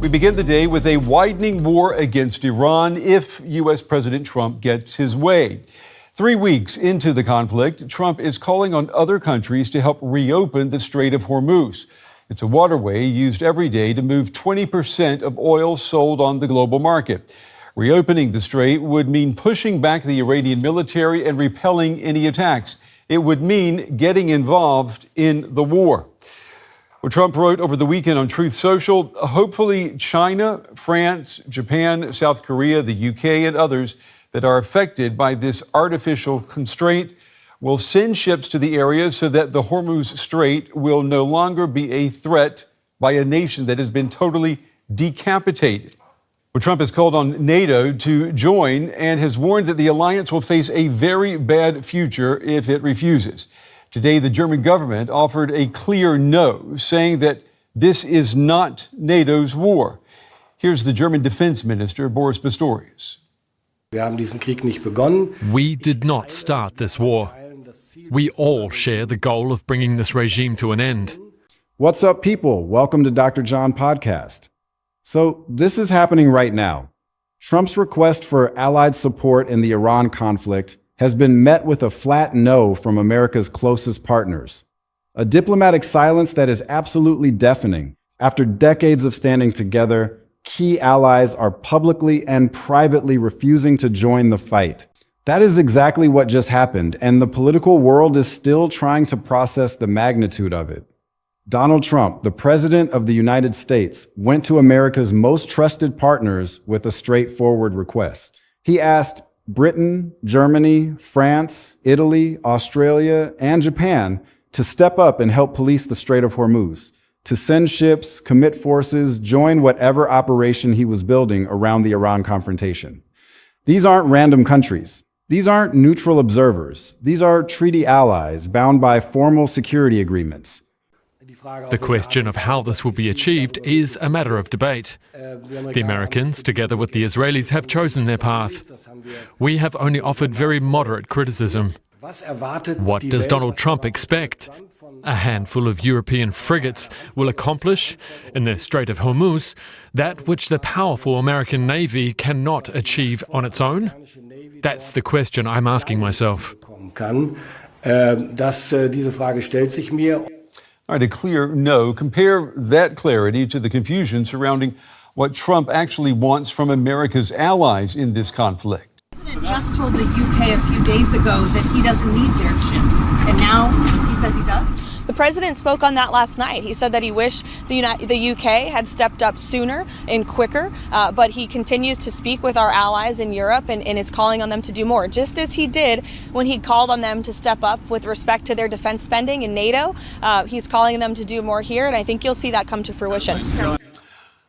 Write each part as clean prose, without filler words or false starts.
We begin the day with a widening war against Iran if U.S. President Trump gets his way. 3 weeks into the conflict, Trump is calling on other countries to help reopen the Strait of Hormuz. It's a waterway used every day to move 20% of oil sold on the global market. Reopening the strait would mean pushing back the Iranian military and repelling any attacks. It would mean getting involved in the war. Well, Trump wrote over the weekend on Truth Social, hopefully China, France, Japan, South Korea, the UK, and others that are affected by this artificial constraint will send ships to the area so that the Hormuz Strait will no longer be a threat by a nation that has been totally decapitated. Well, Trump has called on NATO to join and has warned that the alliance will face a very bad future if it refuses. Today, the German government offered a clear no, saying that this is not NATO's war. Here's the German Defense Minister, Boris Pistorius. We did not start this war. We all share the goal of bringing this regime to an end. What's up, people? Welcome to Dr. John Podcast. So this is happening right now. Trump's request for allied support in the Iran conflict has been met with a flat no from America's closest partners. A diplomatic silence that is absolutely deafening. After decades of standing together, key allies are publicly and privately refusing to join the fight. That is exactly what just happened, and the political world is still trying to process the magnitude of it. Donald Trump, the President of the United States, went to America's most trusted partners with a straightforward request. He asked Britain, Germany, France, Italy, Australia, and Japan to step up and help police the Strait of Hormuz, to send ships, commit forces, join whatever operation he was building around the Iran confrontation. These aren't random countries. These aren't neutral observers. These are treaty allies bound by formal security agreements. The question of how this will be achieved is a matter of debate. The Americans, together with the Israelis, have chosen their path. We have only offered very moderate criticism. What does Donald Trump expect? A handful of European frigates will accomplish, in the Strait of Hormuz, that which the powerful American Navy cannot achieve on its own? That's the question I'm asking myself. All right, a clear no. Compare that clarity to the confusion surrounding what Trump actually wants from America's allies in this conflict. The president just told the UK a few days ago that he doesn't need their ships, and now he says he does? The president spoke on that last night. He said that he wished the UK had stepped up sooner and quicker, but he continues to speak with our allies in Europe and is calling on them to do more, just as he did when he called on them to step up with respect to their defense spending in NATO. He's calling them to do more here, and I think you'll see that come to fruition.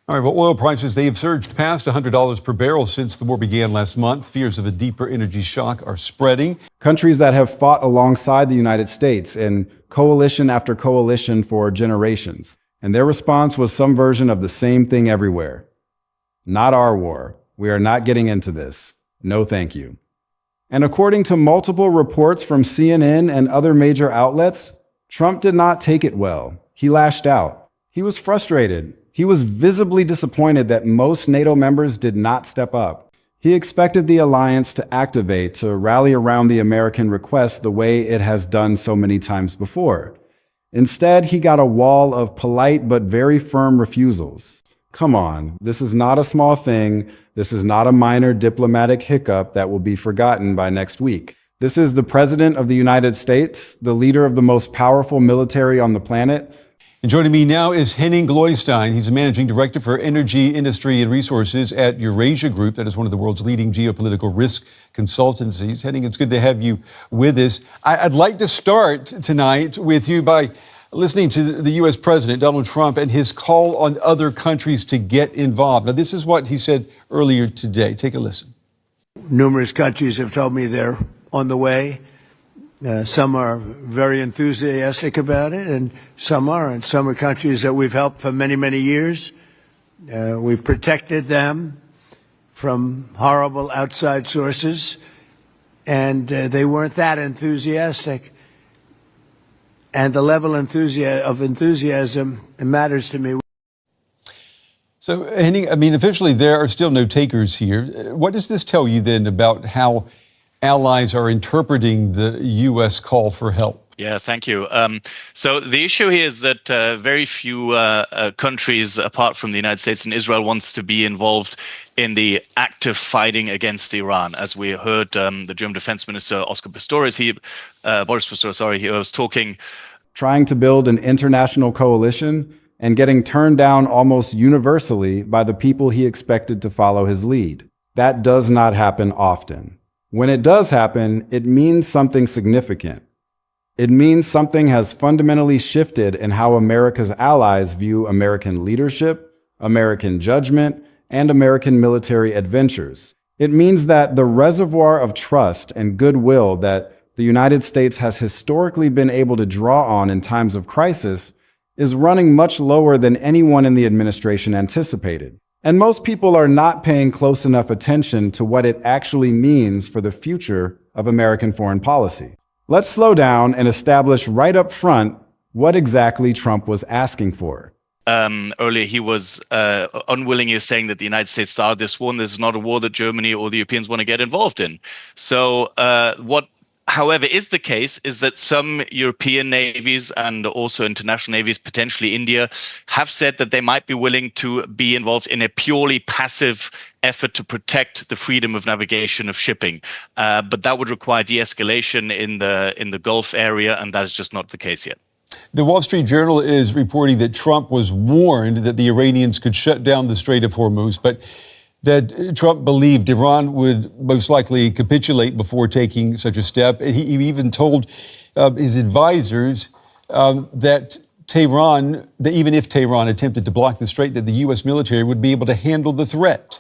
All right, well, oil prices, they have surged past $100 per barrel since the war began last month. Fears of a deeper energy shock are spreading. Countries that have fought alongside the United States in coalition after coalition for generations. And their response was some version of the same thing everywhere. Not our war. We are not getting into this. No, thank you. And according to multiple reports from CNN and other major outlets, Trump did not take it well. He lashed out. He was frustrated. He was visibly disappointed that most NATO members did not step up. He expected the alliance to activate, to rally around the American request the way it has done so many times before. Instead, he got a wall of polite but very firm refusals. Come on, this is not a small thing. This is not a minor diplomatic hiccup that will be forgotten by next week. This is the President of the United States, the leader of the most powerful military on the planet. And joining me now is Henning Gloystein. He's a managing director for energy, industry, and resources at Eurasia Group. That is one of the world's leading geopolitical risk consultancies. Henning, it's good to have you with us. I'd like to start tonight with you by listening to the U.S. President, Donald Trump, and his call on other countries to get involved. Now, this is what he said earlier today. Take a listen. Numerous countries have told me they're on the way. Some are very enthusiastic about it, and some aren't. Some are countries that we've helped for many, many years. We've protected them from horrible outside sources, and they weren't that enthusiastic. And the level of enthusiasm matters to me. So, Henning, I mean, officially there are still no takers here. What does this tell you then about how allies are interpreting the U.S. call for help? Yeah, thank you. So the issue here is that very few countries, apart from the United States and Israel, wants to be involved in the active fighting against Iran. As we heard, the German Defense Minister Boris Pistorius, he was talking, trying to build an international coalition and getting turned down almost universally by the people he expected to follow his lead. That does not happen often. When it does happen, it means something significant. It means something has fundamentally shifted in how America's allies view American leadership, American judgment, and American military adventures. It means that the reservoir of trust and goodwill that the United States has historically been able to draw on in times of crisis is running much lower than anyone in the administration anticipated. And most people are not paying close enough attention to what it actually means for the future of American foreign policy. Let's slow down and establish right up front what exactly Trump was asking for. Earlier, he was unwilling. He was saying that the United States started this war, and this is not a war that Germany or the Europeans want to get involved in. So what, however, is the case is that some European navies and also international navies, potentially India, have said that they might be willing to be involved in a purely passive effort to protect the freedom of navigation of shipping. But that would require de-escalation in the Gulf area, and that is just not the case yet. The Wall Street Journal is reporting that Trump was warned that the Iranians could shut down the Strait of Hormuz, but that Trump believed Iran would most likely capitulate before taking such a step. And he even told his advisors that even if Tehran attempted to block the strait, that the U.S. military would be able to handle the threat.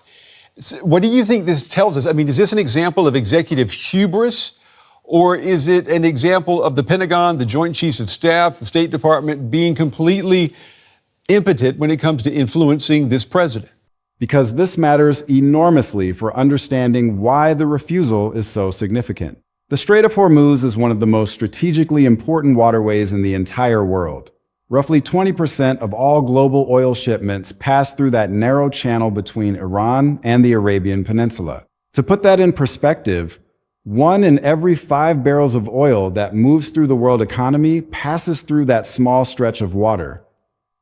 So what do you think this tells us? I mean, is this an example of executive hubris? Or is it an example of the Pentagon, the Joint Chiefs of Staff, the State Department being completely impotent when it comes to influencing this president? Because this matters enormously for understanding why the refusal is so significant. The Strait of Hormuz is one of the most strategically important waterways in the entire world. Roughly 20% of all global oil shipments pass through that narrow channel between Iran and the Arabian Peninsula. To put that in perspective, 1 in every 5 barrels of oil that moves through the world economy passes through that small stretch of water.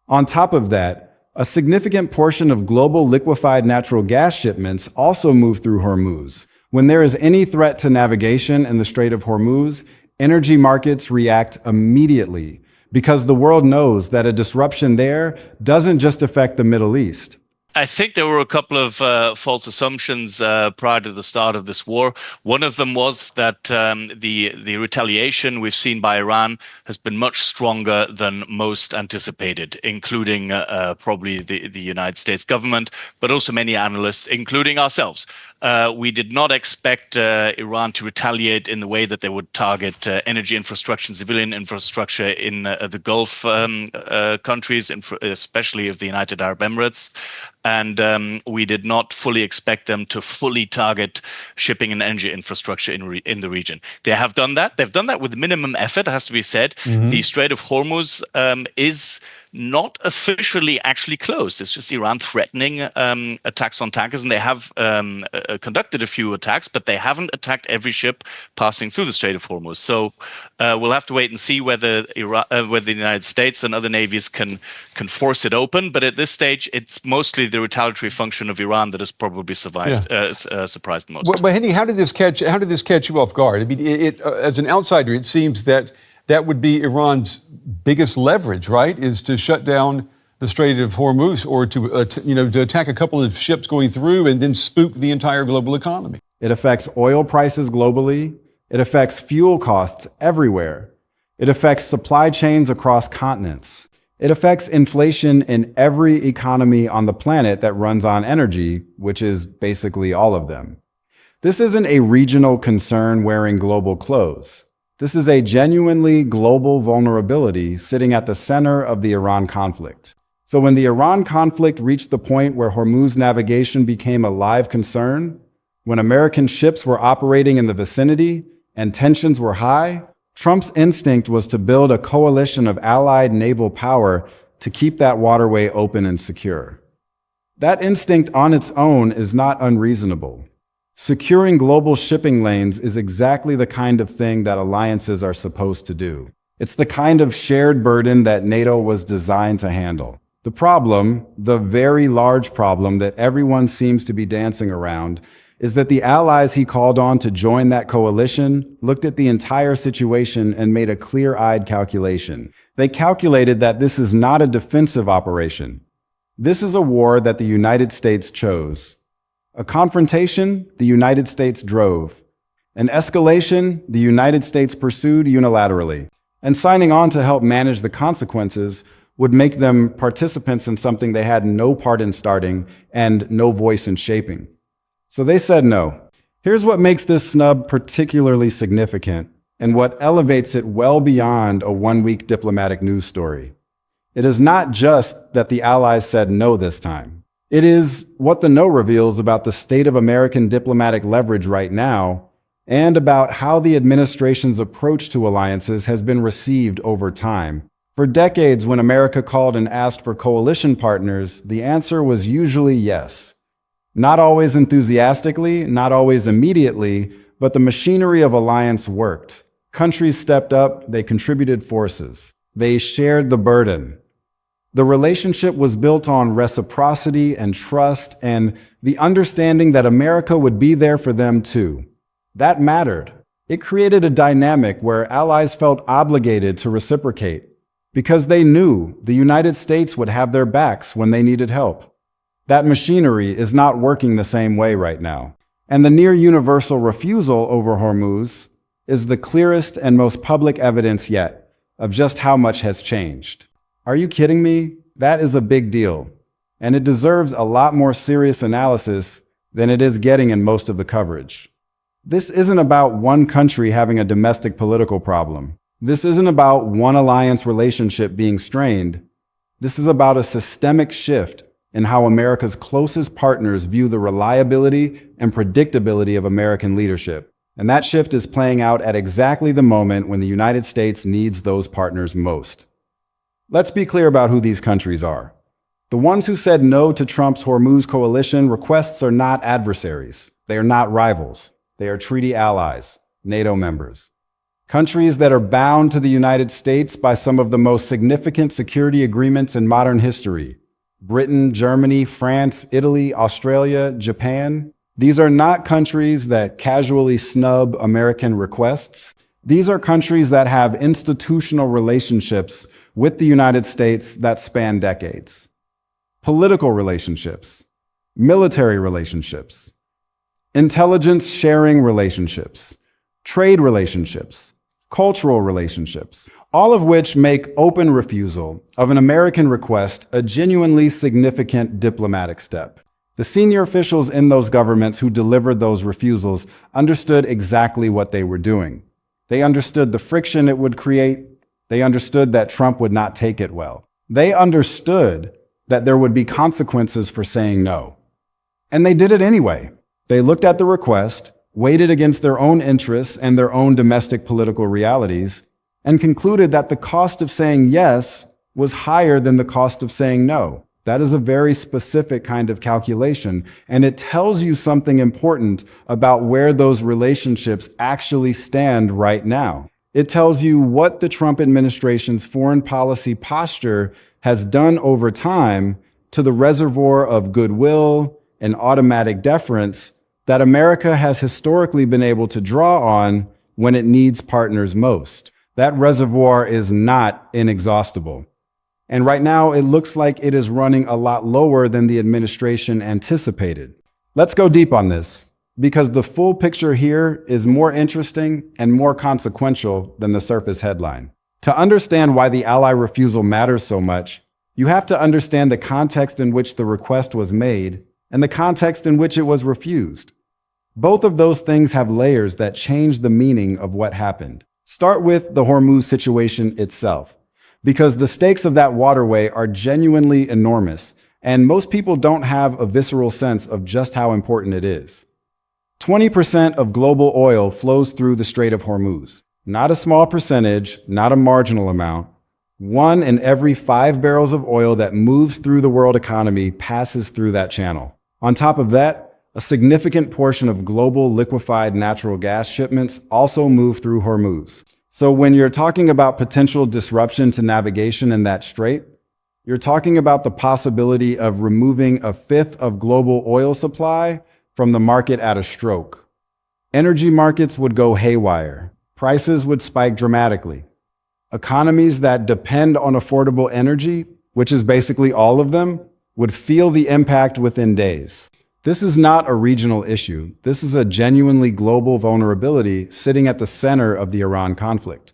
On top of that, a significant portion of global liquefied natural gas shipments also move through Hormuz. When there is any threat to navigation in the Strait of Hormuz, energy markets react immediately because the world knows that a disruption there doesn't just affect the Middle East. I think there were a couple of false assumptions prior to the start of this war. One of them was that the retaliation we've seen by Iran has been much stronger than most anticipated, including probably the United States government, but also many analysts, including ourselves. We did not expect Iran to retaliate in the way that they would target energy infrastructure and civilian infrastructure in the Gulf countries, especially of the United Arab Emirates. And we did not fully expect them to fully target shipping and energy infrastructure in the region. They have done that. They've done that with minimum effort, it has to be said. Mm-hmm. The Strait of Hormuz is not officially actually closed. It's just Iran threatening attacks on tankers, and they have conducted a few attacks, but they haven't attacked every ship passing through the Strait of Hormuz. So we'll have to wait and see whether the United States and other navies can force it open. But at this stage, it's mostly the retaliatory function of Iran that has probably surprised the most. Well, Henny, how did this catch you off guard? I mean, as an outsider, it seems that would be Iran's biggest leverage, right? Is to shut down the Strait of Hormuz, or to attack a couple of ships going through and then spook the entire global economy. It affects oil prices globally. It affects fuel costs everywhere. It affects supply chains across continents. It affects inflation in every economy on the planet that runs on energy, which is basically all of them. This isn't a regional concern wearing global clothes. This is a genuinely global vulnerability sitting at the center of the Iran conflict. So when the Iran conflict reached the point where Hormuz navigation became a live concern, when American ships were operating in the vicinity and tensions were high, Trump's instinct was to build a coalition of allied naval power to keep that waterway open and secure. That instinct on its own is not unreasonable. Securing global shipping lanes is exactly the kind of thing that alliances are supposed to do. It's the kind of shared burden that NATO was designed to handle. The problem, the very large problem that everyone seems to be dancing around, is that the allies he called on to join that coalition looked at the entire situation and made a clear-eyed calculation. They calculated that this is not a defensive operation. This is a war that the United States chose. A confrontation, the United States drove. An escalation, the United States pursued unilaterally. And signing on to help manage the consequences would make them participants in something they had no part in starting and no voice in shaping. So they said no. Here's what makes this snub particularly significant and what elevates it well beyond a one-week diplomatic news story. It is not just that the Allies said no this time. It is what the no reveals about the state of American diplomatic leverage right now and about how the administration's approach to alliances has been received over time. For decades, when America called and asked for coalition partners, the answer was usually yes. Not always enthusiastically, not always immediately, but the machinery of alliance worked. Countries stepped up, they contributed forces. They shared the burden. The relationship was built on reciprocity and trust and the understanding that America would be there for them too. That mattered. It created a dynamic where allies felt obligated to reciprocate because they knew the United States would have their backs when they needed help. That machinery is not working the same way right now. And the near universal refusal over Hormuz is the clearest and most public evidence yet of just how much has changed. Are you kidding me? That is a big deal. And it deserves a lot more serious analysis than it is getting in most of the coverage. This isn't about one country having a domestic political problem. This isn't about one alliance relationship being strained. This is about a systemic shift in how America's closest partners view the reliability and predictability of American leadership. And that shift is playing out at exactly the moment when the United States needs those partners most. Let's be clear about who these countries are. The ones who said no to Trump's Hormuz coalition requests are not adversaries. They are not rivals. They are treaty allies, NATO members. Countries that are bound to the United States by some of the most significant security agreements in modern history. Britain, Germany, France, Italy, Australia, Japan. These are not countries that casually snub American requests. These are countries that have institutional relationships with the United States that span decades. Political relationships, military relationships, intelligence sharing relationships, trade relationships, cultural relationships, all of which make open refusal of an American request a genuinely significant diplomatic step. The senior officials in those governments who delivered those refusals understood exactly what they were doing. They understood the friction it would create. They understood that Trump would not take it well. They understood that there would be consequences for saying no. And they did it anyway. They looked at the request, weighed it against their own interests and their own domestic political realities, and concluded that the cost of saying yes was higher than the cost of saying no. That is a very specific kind of calculation, and it tells you something important about where those relationships actually stand right now. It tells you what the Trump administration's foreign policy posture has done over time to the reservoir of goodwill and automatic deference that America has historically been able to draw on when it needs partners most. That reservoir is not inexhaustible. And right now, it looks like it is running a lot lower than the administration anticipated. Let's go deep on this, because the full picture here is more interesting and more consequential than the surface headline. To understand why the ally refusal matters so much, you have to understand the context in which the request was made and the context in which it was refused. Both of those things have layers that change the meaning of what happened. Start with the Hormuz situation itself, because the stakes of that waterway are genuinely enormous, and most people don't have a visceral sense of just how important it is. 20% of global oil flows through the Strait of Hormuz. Not a small percentage, not a marginal amount, 1 in every 5 barrels of oil that moves through the world economy passes through that channel. On top of that, a significant portion of global liquefied natural gas shipments also move through Hormuz. So when you're talking about potential disruption to navigation in that strait, you're talking about the possibility of removing a fifth of global oil supply from the market at a stroke. Energy markets would go haywire. Prices would spike dramatically. Economies that depend on affordable energy, which is basically all of them, would feel the impact within days. This is not a regional issue. This is a genuinely global vulnerability sitting at the center of the Iran conflict.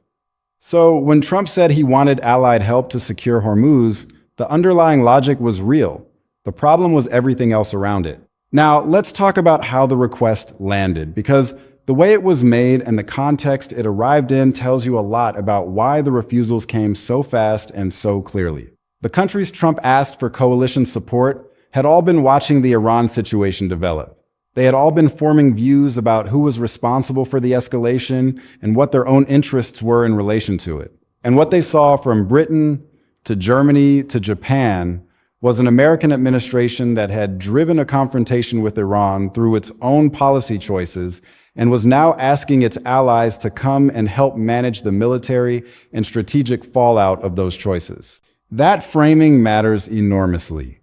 So when Trump said he wanted allied help to secure Hormuz, the underlying logic was real. The problem was everything else around it. Now, let's talk about how the request landed, because the way it was made and the context it arrived in tells you a lot about why the refusals came so fast and so clearly. The countries Trump asked for coalition support had all been watching the Iran situation develop. They had all been forming views about who was responsible for the escalation and what their own interests were in relation to it. And what they saw from Britain to Germany to Japan was an American administration that had driven a confrontation with Iran through its own policy choices and was now asking its allies to come and help manage the military and strategic fallout of those choices. That framing matters enormously.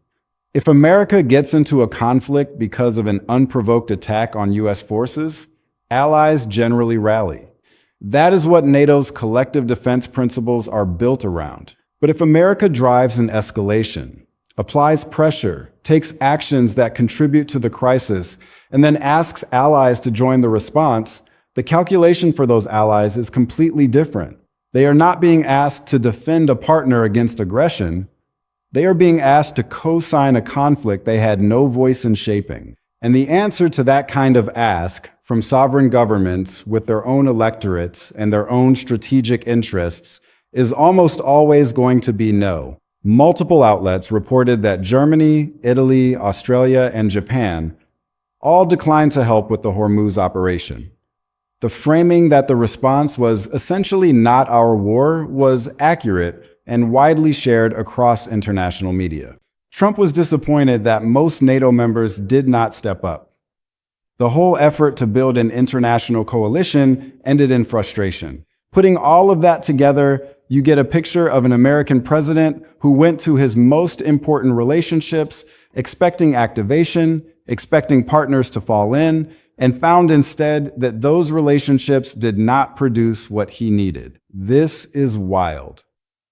If America gets into a conflict because of an unprovoked attack on U.S. forces, allies generally rally. That is what NATO's collective defense principles are built around. But if America drives an escalation, applies pressure, takes actions that contribute to the crisis, and then asks allies to join the response, the calculation for those allies is completely different. They are not being asked to defend a partner against aggression. They are being asked to co-sign a conflict they had no voice in shaping. And the answer to that kind of ask from sovereign governments with their own electorates and their own strategic interests is almost always going to be no. Multiple outlets reported that Germany, Italy, Australia, and Japan all declined to help with the Hormuz operation. The framing that the response was essentially not our war was accurate and widely shared across international media. Trump was disappointed that most NATO members did not step up. The whole effort to build an international coalition ended in frustration. Putting all of that together, you get a picture of an American president who went to his most important relationships expecting activation, expecting partners to fall in, and found instead that those relationships did not produce what he needed. This is wild.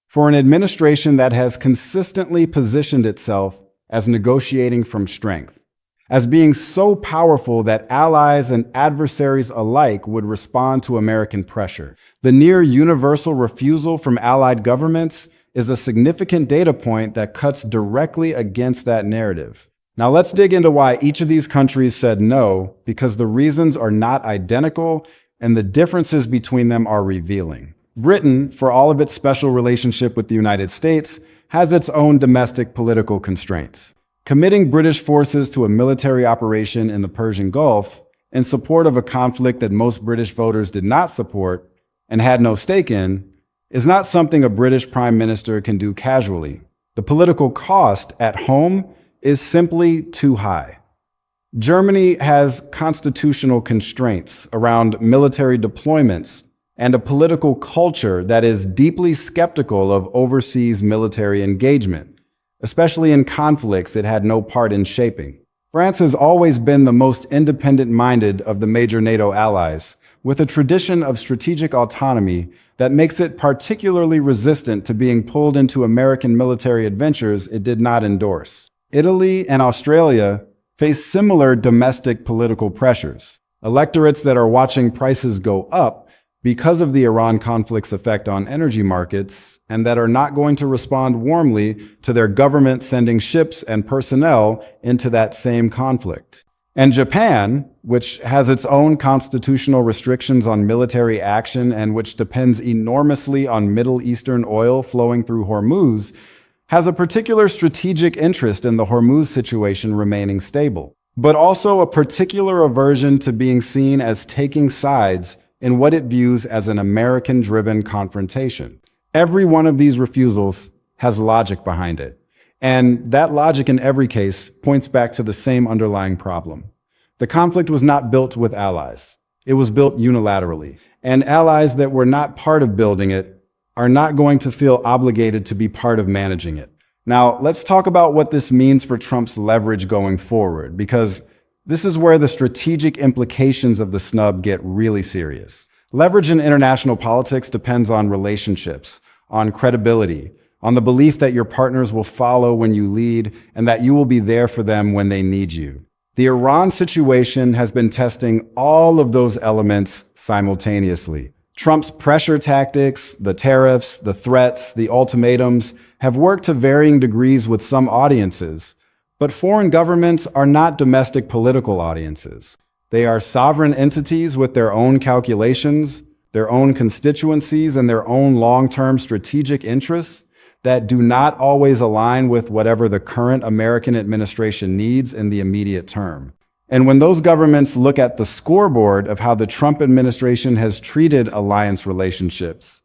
For an administration that has consistently positioned itself as negotiating from strength, as being so powerful that allies and adversaries alike would respond to American pressure, the near universal refusal from allied governments is a significant data point that cuts directly against that narrative. Now let's dig into why each of these countries said no, because the reasons are not identical and the differences between them are revealing. Britain, for all of its special relationship with the United States, has its own domestic political constraints. Committing British forces to a military operation in the Persian Gulf in support of a conflict that most British voters did not support and had no stake in is not something a British Prime Minister can do casually. The political cost at home is simply too high. Germany has constitutional constraints around military deployments and a political culture that is deeply skeptical of overseas military engagement, especially in conflicts it had no part in shaping. France has always been the most independent-minded of the major NATO allies, with a tradition of strategic autonomy that makes it particularly resistant to being pulled into American military adventures it did not endorse. Italy and Australia face similar domestic political pressures. Electorates that are watching prices go up because of the Iran conflict's effect on energy markets, and that are not going to respond warmly to their government sending ships and personnel into that same conflict. And Japan, which has its own constitutional restrictions on military action and which depends enormously on Middle Eastern oil flowing through Hormuz, has a particular strategic interest in the Hormuz situation remaining stable, but also a particular aversion to being seen as taking sides in what it views as an American-driven confrontation. Every one of these refusals has logic behind it. And that logic in every case points back to the same underlying problem. The conflict was not built with allies. It was built unilaterally. And allies that were not part of building it are not going to feel obligated to be part of managing it. Now, let's talk about what this means for Trump's leverage going forward, because this is where the strategic implications of the snub get really serious. Leverage in international politics depends on relationships, on credibility, on the belief that your partners will follow when you lead and that you will be there for them when they need you. The Iran situation has been testing all of those elements simultaneously. Trump's pressure tactics, the tariffs, the threats, the ultimatums have worked to varying degrees with some audiences, but foreign governments are not domestic political audiences. They are sovereign entities with their own calculations, their own constituencies, and their own long-term strategic interests that do not always align with whatever the current American administration needs in the immediate term. And when those governments look at the scoreboard of how the Trump administration has treated alliance relationships,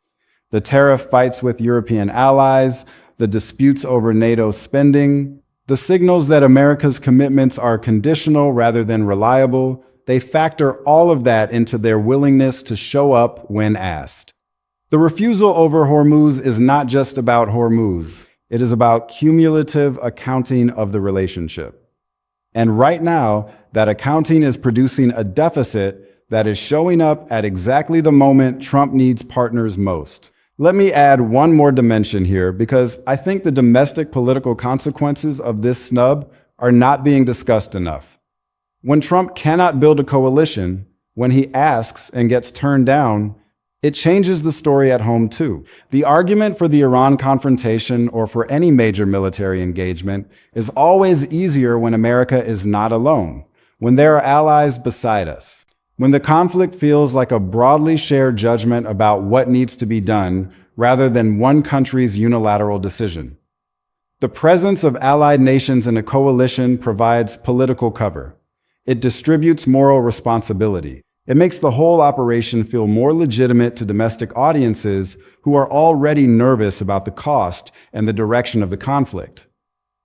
the tariff fights with European allies, the disputes over NATO spending, the signals that America's commitments are conditional rather than reliable, they factor all of that into their willingness to show up when asked. The refusal over Hormuz is not just about Hormuz. It is about cumulative accounting of the relationship. And right now, that accounting is producing a deficit that is showing up at exactly the moment Trump needs partners most. Let me add one more dimension here, because I think the domestic political consequences of this snub are not being discussed enough. When Trump cannot build a coalition, when he asks and gets turned down, it changes the story at home too. The argument for the Iran confrontation or for any major military engagement is always easier when America is not alone, when there are allies beside us, when the conflict feels like a broadly shared judgment about what needs to be done rather than one country's unilateral decision. The presence of allied nations in a coalition provides political cover. It distributes moral responsibility. It makes the whole operation feel more legitimate to domestic audiences who are already nervous about the cost and the direction of the conflict.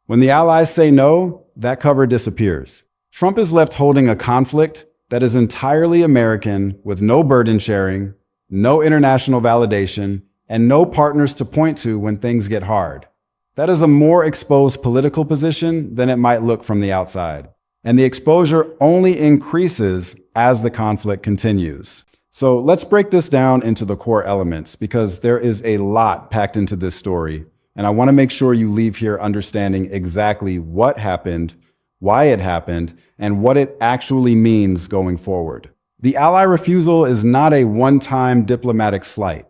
When the allies say no, that cover disappears. Trump is left holding a conflict that is entirely American with no burden sharing, no international validation, and no partners to point to when things get hard. That is a more exposed political position than it might look from the outside. And the exposure only increases as the conflict continues. So let's break this down into the core elements, because there is a lot packed into this story. And I want to make sure you leave here understanding exactly what happened, why it happened, and what it actually means going forward. The ally refusal is not a one-time diplomatic slight.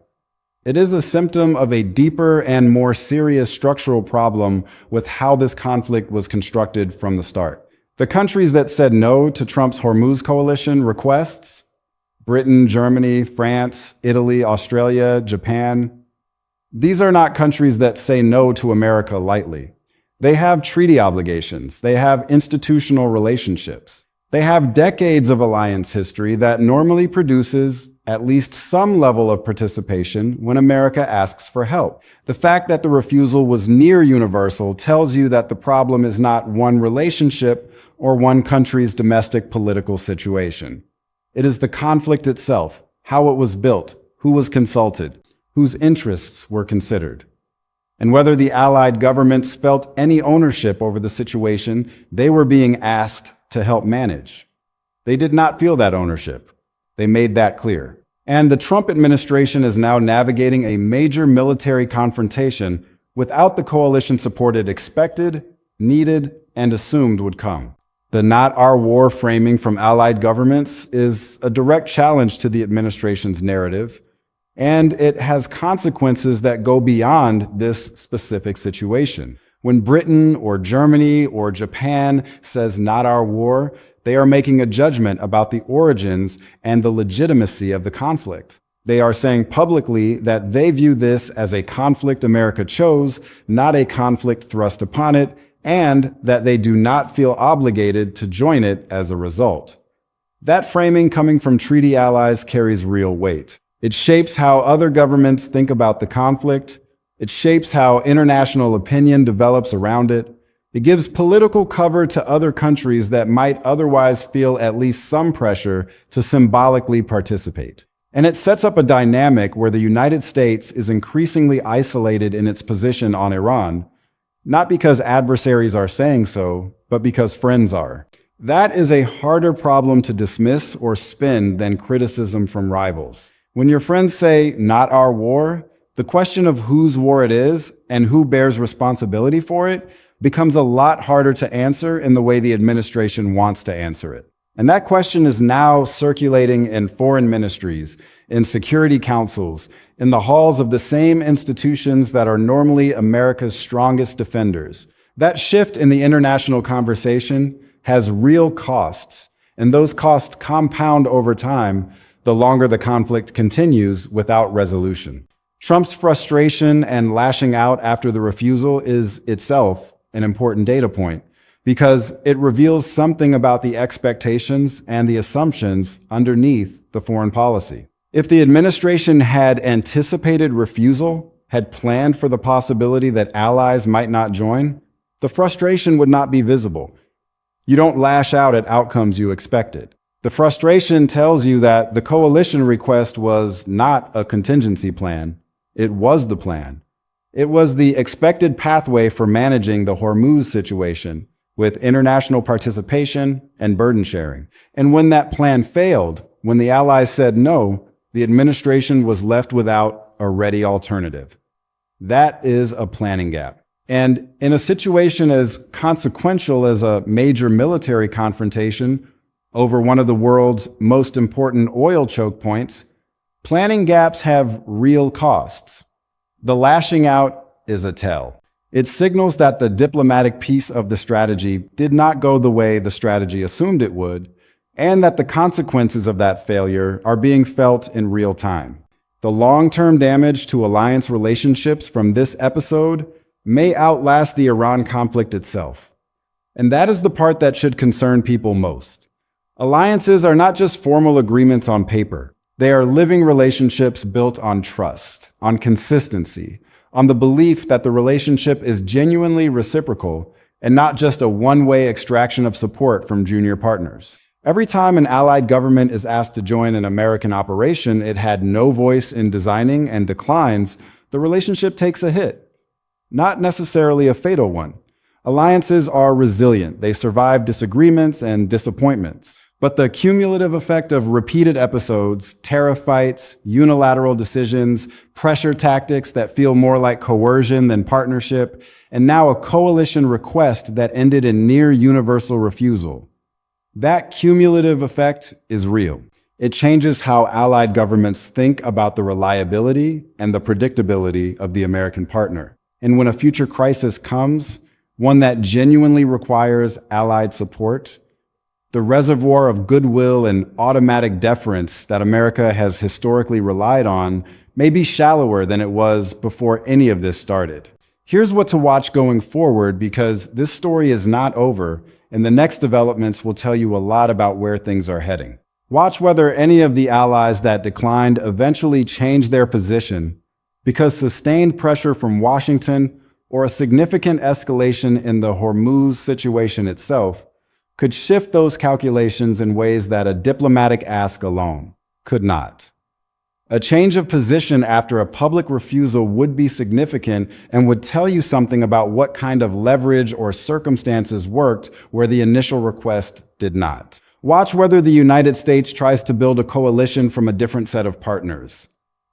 It is a symptom of a deeper and more serious structural problem with how this conflict was constructed from the start. The countries that said no to Trump's Hormuz coalition requests, Britain, Germany, France, Italy, Australia, Japan, these are not countries that say no to America lightly. They have treaty obligations. They have institutional relationships. They have decades of alliance history that normally produces at least some level of participation when America asks for help. The fact that the refusal was near universal tells you that the problem is not one relationship or one country's domestic political situation. It is the conflict itself, how it was built, who was consulted, whose interests were considered. And whether the allied governments felt any ownership over the situation they were being asked to help manage. They did not feel that ownership. They made that clear. And the Trump administration is now navigating a major military confrontation without the coalition support it expected, needed, and assumed would come. The "not our war" framing from allied governments is a direct challenge to the administration's narrative, and it has consequences that go beyond this specific situation. When Britain or Germany or Japan says "not our war," they are making a judgment about the origins and the legitimacy of the conflict. They are saying publicly that they view this as a conflict America chose, not a conflict thrust upon it, and that they do not feel obligated to join it as a result. That framing coming from treaty allies carries real weight. It shapes how other governments think about the conflict. It shapes how international opinion develops around it. It gives political cover to other countries that might otherwise feel at least some pressure to symbolically participate. And it sets up a dynamic where the United States is increasingly isolated in its position on Iran, not because adversaries are saying so, but because friends are. That is a harder problem to dismiss or spin than criticism from rivals. When your friends say, "not our war," the question of whose war it is and who bears responsibility for it becomes a lot harder to answer in the way the administration wants to answer it. And that question is now circulating in foreign ministries, in security councils, in the halls of the same institutions that are normally America's strongest defenders. That shift in the international conversation has real costs, and those costs compound over time the longer the conflict continues without resolution. Trump's frustration and lashing out after the refusal is itself an important data point, because it reveals something about the expectations and the assumptions underneath the foreign policy. If the administration had anticipated refusal, had planned for the possibility that allies might not join, the frustration would not be visible. You don't lash out at outcomes you expected. The frustration tells you that the coalition request was not a contingency plan. It was the plan. It was the expected pathway for managing the Hormuz situation, with international participation and burden sharing. And when that plan failed, when the allies said no, the administration was left without a ready alternative. That is a planning gap. And in a situation as consequential as a major military confrontation over one of the world's most important oil choke points, planning gaps have real costs. The lashing out is a tell. It signals that the diplomatic piece of the strategy did not go the way the strategy assumed it would, and that the consequences of that failure are being felt in real time. The long-term damage to alliance relationships from this episode may outlast the Iran conflict itself. And that is the part that should concern people most. Alliances are not just formal agreements on paper. They are living relationships built on trust, on consistency, on the belief that the relationship is genuinely reciprocal and not just a one-way extraction of support from junior partners. Every time an allied government is asked to join an American operation it had no voice in designing and declines, the relationship takes a hit. Not necessarily a fatal one. Alliances are resilient. They survive disagreements and disappointments. But the cumulative effect of repeated episodes, tariff fights, unilateral decisions, pressure tactics that feel more like coercion than partnership, and now a coalition request that ended in near universal refusal. That cumulative effect is real. It changes how allied governments think about the reliability and the predictability of the American partner. And when a future crisis comes, one that genuinely requires allied support, the reservoir of goodwill and automatic deference that America has historically relied on may be shallower than it was before any of this started. Here's what to watch going forward, because this story is not over, and the next developments will tell you a lot about where things are heading. Watch whether any of the allies that declined eventually change their position, because sustained pressure from Washington or a significant escalation in the Hormuz situation itself could shift those calculations in ways that a diplomatic ask alone could not. A change of position after a public refusal would be significant and would tell you something about what kind of leverage or circumstances worked where the initial request did not. Watch whether the United States tries to build a coalition from a different set of partners.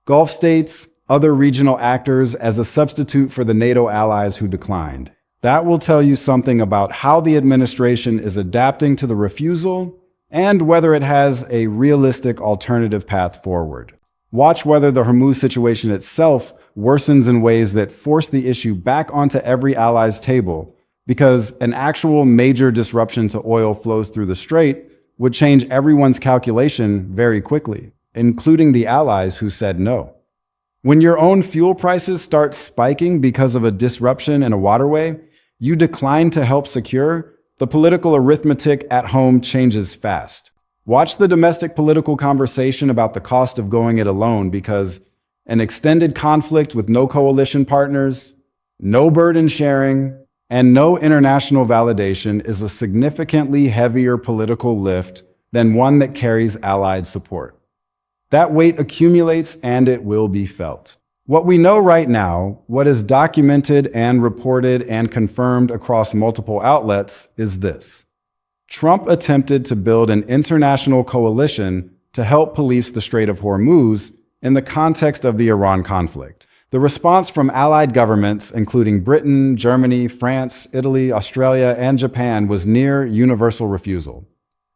Gulf states, other regional actors as a substitute for the NATO allies who declined. That will tell you something about how the administration is adapting to the refusal and whether it has a realistic alternative path forward. Watch whether the Hormuz situation itself worsens in ways that force the issue back onto every ally's table, because an actual major disruption to oil flows through the strait would change everyone's calculation very quickly, including the allies who said no. When your own fuel prices start spiking because of a disruption in a waterway you decline to help secure, the political arithmetic at home changes fast. Watch the domestic political conversation about the cost of going it alone, because an extended conflict with no coalition partners, no burden sharing, and no international validation is a significantly heavier political lift than one that carries allied support. That weight accumulates and it will be felt. What we know right now, what is documented and reported and confirmed across multiple outlets, is this. Trump attempted to build an international coalition to help police the Strait of Hormuz in the context of the Iran conflict. The response from allied governments, including Britain, Germany, France, Italy, Australia, and Japan, was near universal refusal.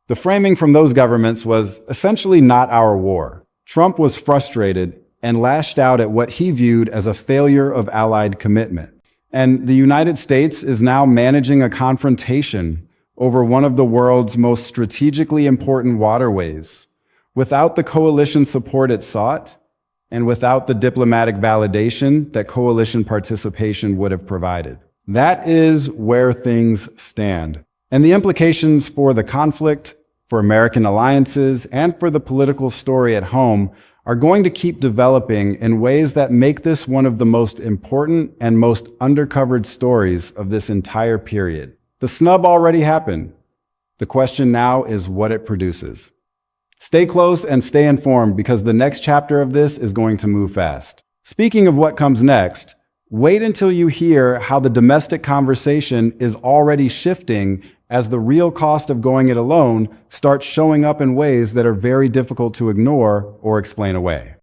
The framing from those governments was essentially not our war. Trump was frustrated and lashed out at what he viewed as a failure of allied commitment. And the United States is now managing a confrontation over one of the world's most strategically important waterways, without the coalition support it sought, and without the diplomatic validation that coalition participation would have provided. That is where things stand. And the implications for the conflict, for American alliances, and for the political story at home are going to keep developing in ways that make this one of the most important and most undercovered stories of this entire period. The snub already happened. The question now is what it produces. Stay close and stay informed, because the next chapter of this is going to move fast. Speaking of what comes next, wait until you hear how the domestic conversation is already shifting as the real cost of going it alone starts showing up in ways that are very difficult to ignore or explain away.